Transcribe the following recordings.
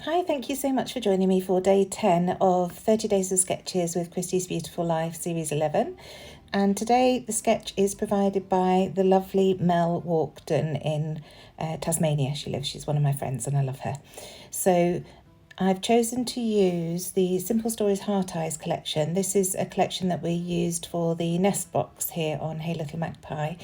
Hi, thank you so much for joining me for day 10 of 30 Days of Sketches with Christie's Beautiful Life, Series 11. And today the sketch is provided by the lovely Mel Walkden in Tasmania. She's one of my friends and I love her. So I've chosen to use the Simple Stories Heart Eyes collection. This is a collection that we used for the nest box here on Hey Little Magpie.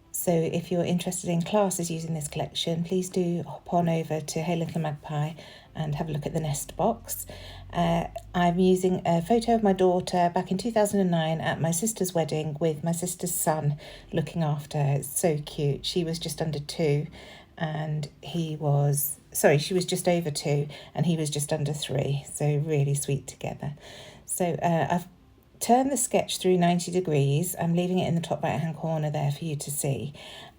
So if you're interested in classes using this collection, please do hop on over to Hey Little Magpie and have a look at the nest box. I'm using a photo of my daughter back in 2009 at my sister's wedding with my sister's son looking after her. It's so cute. She was just under 2 and she was just over 2 and he was just under 3. So really sweet together. So I've turn the sketch through 90 degrees. I'm leaving it in the top right hand corner there for you to see,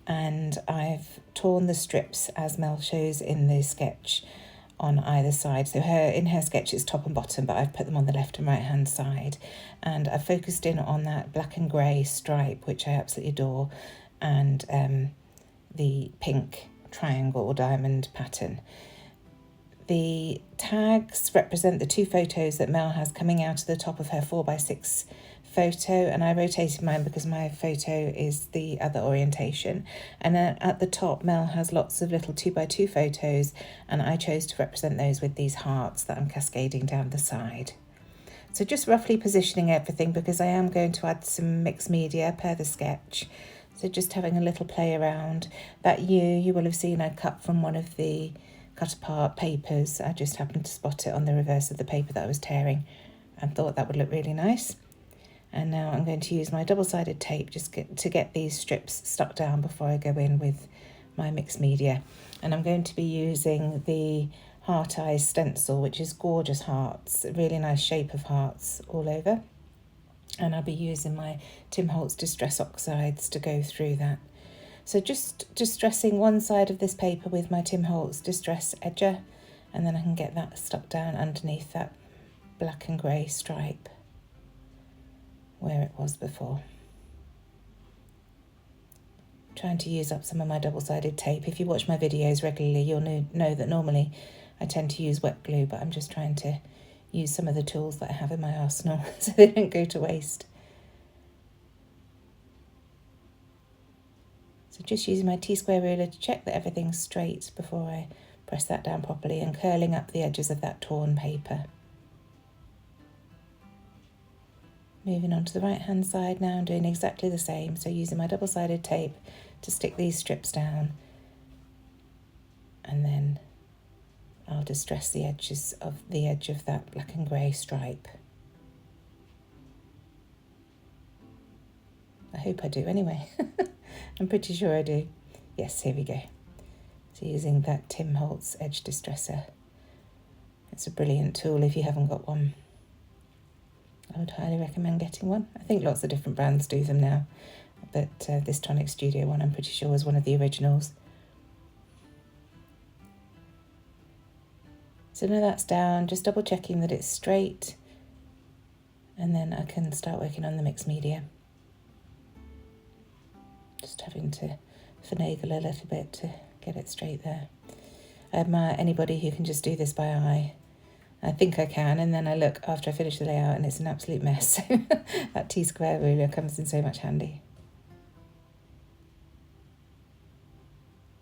and I've torn the strips as Mel shows in the sketch on either side. So in her sketch it's top and bottom, but I've put them on the left and right hand side, and I've focused in on that black and grey stripe, which I absolutely adore, and the pink triangle or diamond pattern. The tags represent the 2 photos that Mel has coming out of the top of her 4x6 photo, and I rotated mine because my photo is the other orientation. And then at the top, Mel has lots of little 2x2 photos, and I chose to represent those with these hearts that I'm cascading down the side. So just roughly positioning everything, because I am going to add some mixed media per the sketch. So just having a little play around. That you will have seen I cut from one of the cut apart papers. I just happened to spot it on the reverse of the paper that I was tearing and thought that would look really nice. And now I'm going to use my double-sided tape just to get these strips stuck down before I go in with my mixed media. And I'm going to be using the Heart Eyes stencil, which is gorgeous hearts, a really nice shape of hearts all over. And I'll be using my Tim Holtz Distress Oxides to go through that. So just distressing one side of this paper with my Tim Holtz Distress Edger, and then I can get that stuck down underneath that black and grey stripe where it was before. Trying to use up some of my double-sided tape. If you watch my videos regularly, you'll know that normally I tend to use wet glue, but I'm just trying to use some of the tools that I have in my arsenal so they don't go to waste. So just using my T-square ruler to check that everything's straight before I press that down properly, and curling up the edges of that torn paper. Moving on to the right hand side now, I'm doing exactly the same. So using my double-sided tape to stick these strips down, and then I'll distress the edges of the edge of that black and grey stripe. I hope I do anyway. I'm pretty sure I do. Yes, here we go. So using that Tim Holtz Edge Distresser. It's a brilliant tool if you haven't got one. I would highly recommend getting one. I think lots of different brands do them now, but this Tonic Studio one I'm pretty sure was one of the originals. So now that's down, just double checking that it's straight, and then I can start working on the mixed media. Just having to finagle a little bit to get it straight there. I admire anybody who can just do this by eye. I think I can, and then I look after I finish the layout and it's an absolute mess. So that T-square ruler comes in so much handy.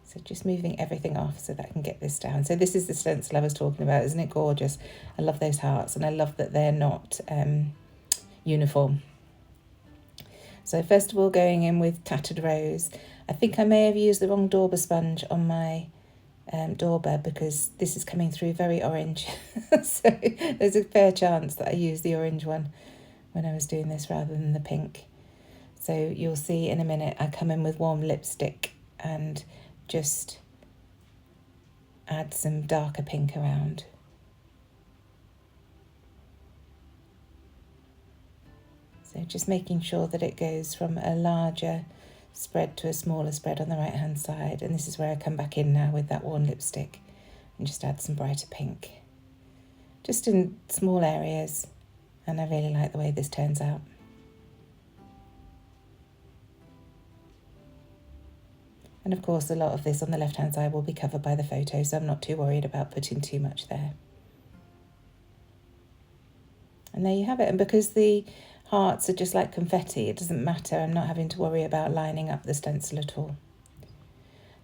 So just moving everything off so that I can get this down. So this is the stencil I was talking about. Isn't it gorgeous? I love those hearts, and I love that they're not uniform. So first of all, going in with Tattered Rose. I think I may have used the wrong Dauber sponge on my Dauber, because this is coming through very orange. So there's a fair chance that I used the orange one when I was doing this rather than the pink. So you'll see in a minute I come in with warm lipstick and just add some darker pink around. So just making sure that it goes from a larger spread to a smaller spread on the right hand side, and this is where I come back in now with that warm lipstick and just add some brighter pink. Just in small areas, and I really like the way this turns out. And of course, a lot of this on the left-hand side will be covered by the photo, so I'm not too worried about putting too much there. And there you have it. And because the hearts are just like confetti, it doesn't matter. I'm not having to worry about lining up the stencil at all.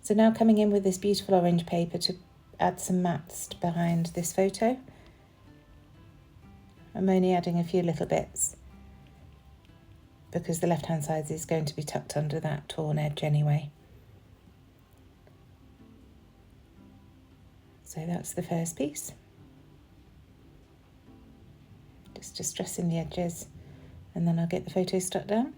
So now coming in with this beautiful orange paper to add some mattes behind this photo. I'm only adding a few little bits because the left-hand side is going to be tucked under that torn edge anyway. So that's the first piece. Just distressing the edges, and then I'll get the photo stuck down.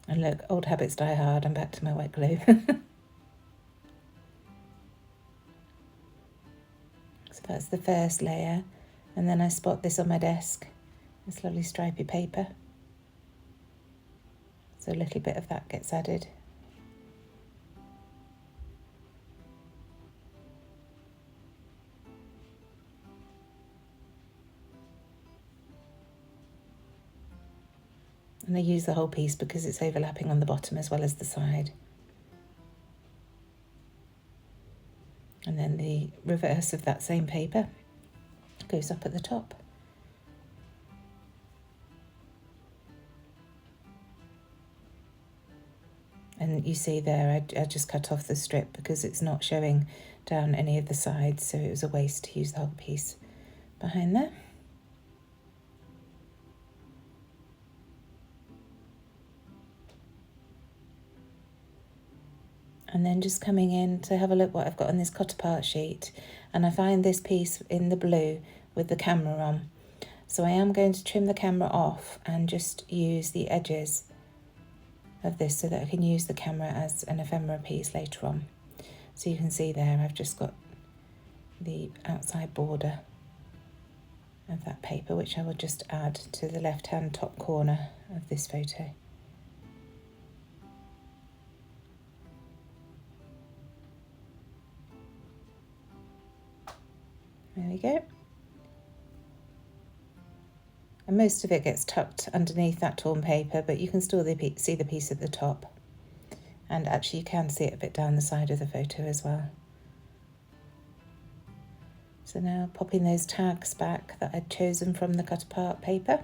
And look, old habits die hard, I'm back to my wet glue. So that's the first layer, and then I spot this on my desk, this lovely stripy paper. So a little bit of that gets added. And I use the whole piece because it's overlapping on the bottom as well as the side. And then the reverse of that same paper goes up at the top. And you see there, I just cut off the strip because it's not showing down any of the sides, so it was a waste to use the whole piece behind there. And then just coming in to have a look what I've got on this cut apart sheet. And I find this piece in the blue with the camera on. So I am going to trim the camera off and just use the edges of this so that I can use the camera as an ephemera piece later on. So you can see there I've just got the outside border of that paper, which I will just add to the left hand top corner of this photo. There we go. And most of it gets tucked underneath that torn paper, but you can still see the piece at the top. And actually you can see it a bit down the side of the photo as well. So now popping those tags back that I'd chosen from the cut apart paper.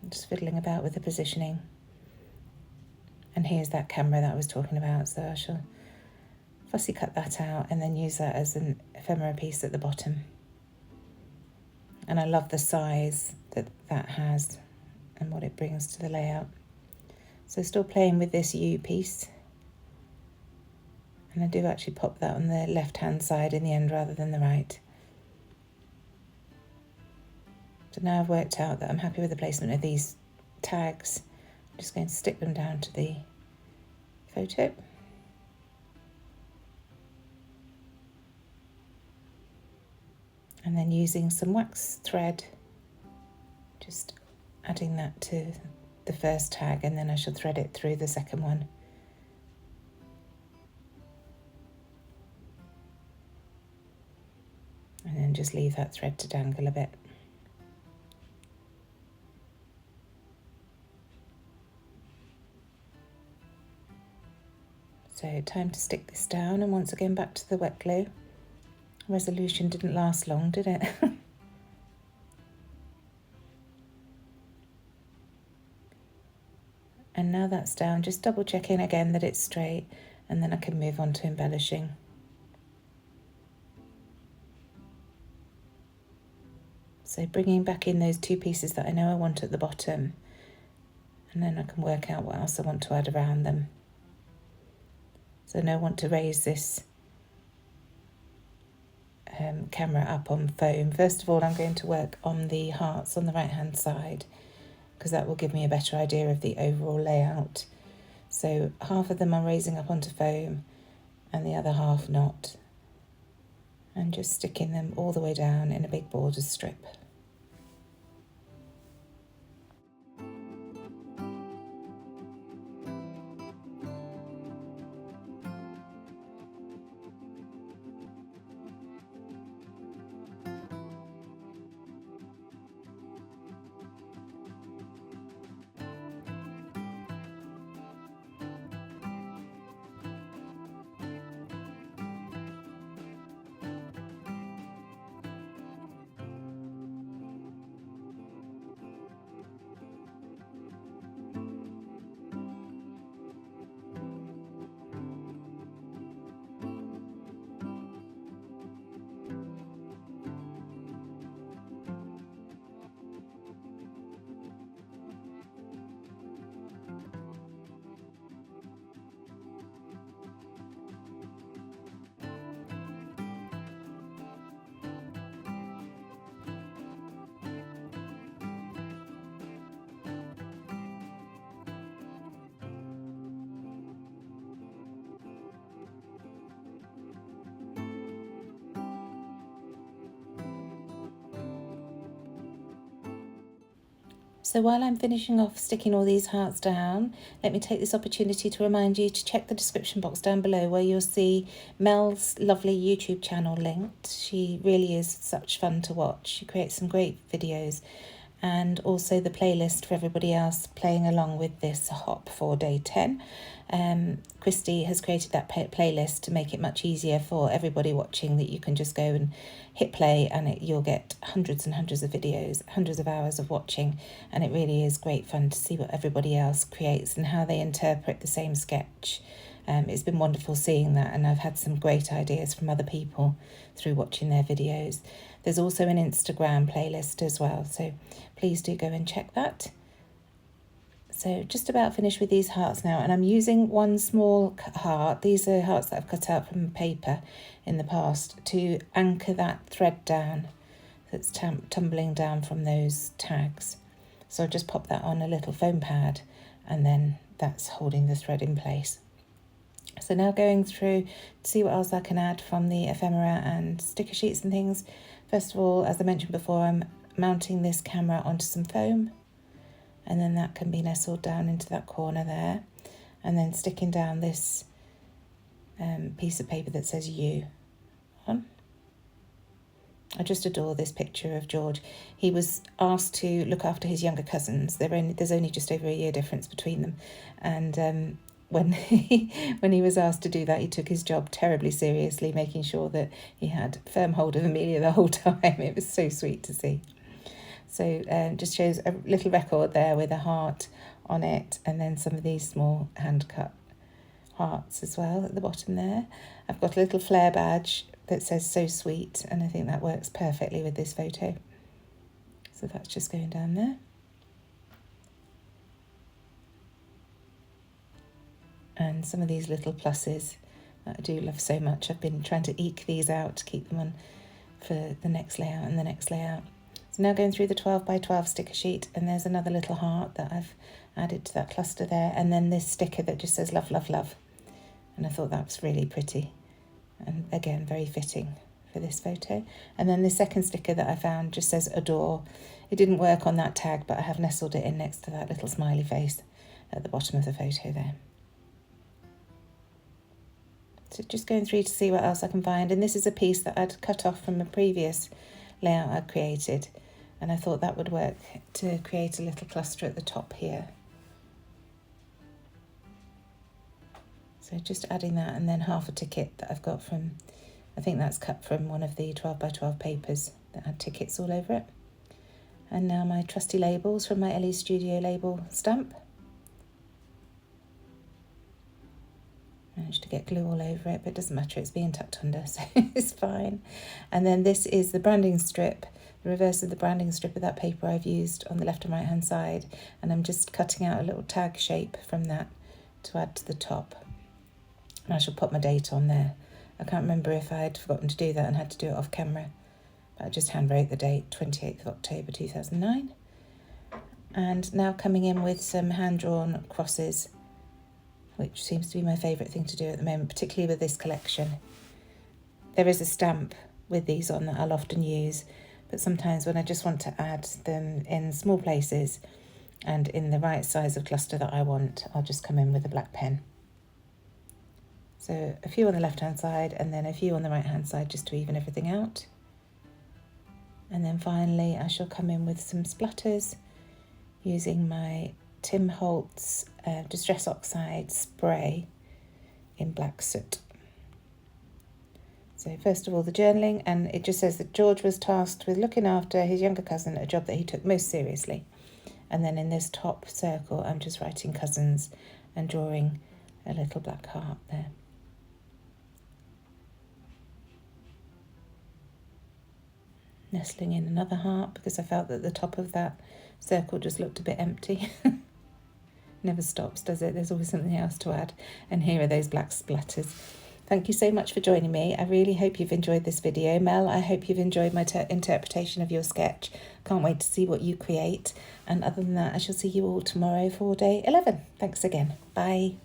Just fiddling about with the positioning. And here's that camera that I was talking about, so I shall fussy cut that out and then use that as an ephemera piece at the bottom. And I love the size that that has and what it brings to the layout. So still playing with this U piece. And I do actually pop that on the left hand side in the end rather than the right. So now I've worked out that I'm happy with the placement of these tags. I'm just going to stick them down to the photo. And then using some wax thread, just adding that to the first tag, and then I shall thread it through the second one. And then just leave that thread to dangle a bit. So time to stick this down, and once again back to the wet glue. Resolution didn't last long, did it? And now that's down, just double checking again that it's straight, and then I can move on to embellishing. So bringing back in those two pieces that I know I want at the bottom, and then I can work out what else I want to add around them. So now I want to raise this camera up on foam. First of all, I'm going to work on the hearts on the right hand side because that will give me a better idea of the overall layout. So half of them I'm raising up onto foam and the other half not, and just sticking them all the way down in a big border strip. So while I'm finishing off sticking all these hearts down, let me take this opportunity to remind you to check the description box down below where you'll see Mel's lovely YouTube channel linked. She really is such fun to watch. She creates some great videos, and also the playlist for everybody else playing along with this hop for day 10. Christie has created that playlist to make it much easier for everybody watching, that you can just go and hit play and you'll get hundreds and hundreds of videos, hundreds of hours of watching, and it really is great fun to see what everybody else creates and how they interpret the same sketch. It's been wonderful seeing that, and I've had some great ideas from other people through watching their videos. There's also an Instagram playlist as well, so please do go and check that. So just about finished with these hearts now, and I'm using one small heart. These are hearts that I've cut out from paper in the past to anchor that thread down that's tumbling down from those tags. So I'll just pop that on a little foam pad, and then that's holding the thread in place. So now going through to see what else I can add from the ephemera and sticker sheets and things. First of all, as I mentioned before, I'm mounting this camera onto some foam, and then that can be nestled down into that corner there, and then sticking down this piece of paper that says you on. I just adore this picture of George. He was asked to look after his younger cousins. There's only just over a year difference between them, and when he was asked to do that, he took his job terribly seriously, making sure that he had firm hold of Amelia the whole time. It was so sweet to see. So just shows a little record there with a heart on it, and then some of these small hand-cut hearts as well at the bottom there. I've got a little Flair badge that says "so sweet," and I think that works perfectly with this photo. So that's just going down there. And some of these little pluses that I do love so much. I've been trying to eke these out to keep them on for the next layout and the next layout. So now going through the 12 by 12 sticker sheet, and there's another little heart that I've added to that cluster there, and then this sticker that just says love, love, love. And I thought that was really pretty, and again, very fitting for this photo. And then the second sticker that I found just says adore. It didn't work on that tag, but I have nestled it in next to that little smiley face at the bottom of the photo there. So just going through to see what else I can find. And this is a piece that I'd cut off from a previous layout I'd created, and I thought that would work to create a little cluster at the top here. So just adding that, and then half a ticket that I've got from, I think that's cut from one of the 12 by 12 papers that had tickets all over it. And now my trusty labels from my Ellie Studio label stamp. Managed to get glue all over it, but it doesn't matter, it's being tucked under, so it's fine. And then this is the branding strip, the reverse of the branding strip of that paper I've used on the left and right hand side, and I'm just cutting out a little tag shape from that to add to the top. And I shall pop my date on there. I can't remember if I had forgotten to do that and had to do it off camera, but I just hand wrote the date, 28th of October 2009. And now coming in with some hand-drawn crosses, which seems to be my favourite thing to do at the moment, particularly with this collection. There is a stamp with these on that I'll often use, but sometimes when I just want to add them in small places and in the right size of cluster that I want, I'll just come in with a black pen. So a few on the left-hand side and then a few on the right-hand side just to even everything out. And then finally I shall come in with some splatters using my Tim Holtz Distress Oxide spray in black soot. So first of all the journaling, and it just says that George was tasked with looking after his younger cousin, a job that he took most seriously. And then in this top circle I'm just writing cousins and drawing a little black heart there. Nestling in another heart because I felt that the top of that circle just looked a bit empty. Never stops, does it? There's always something else to add. And here are those black splatters. Thank you so much for joining me. I really hope you've enjoyed this video. Mel, I hope you've enjoyed my interpretation of your sketch. Can't wait to see what you create. And other than that, I shall see you all tomorrow for day 11. Thanks again. Bye.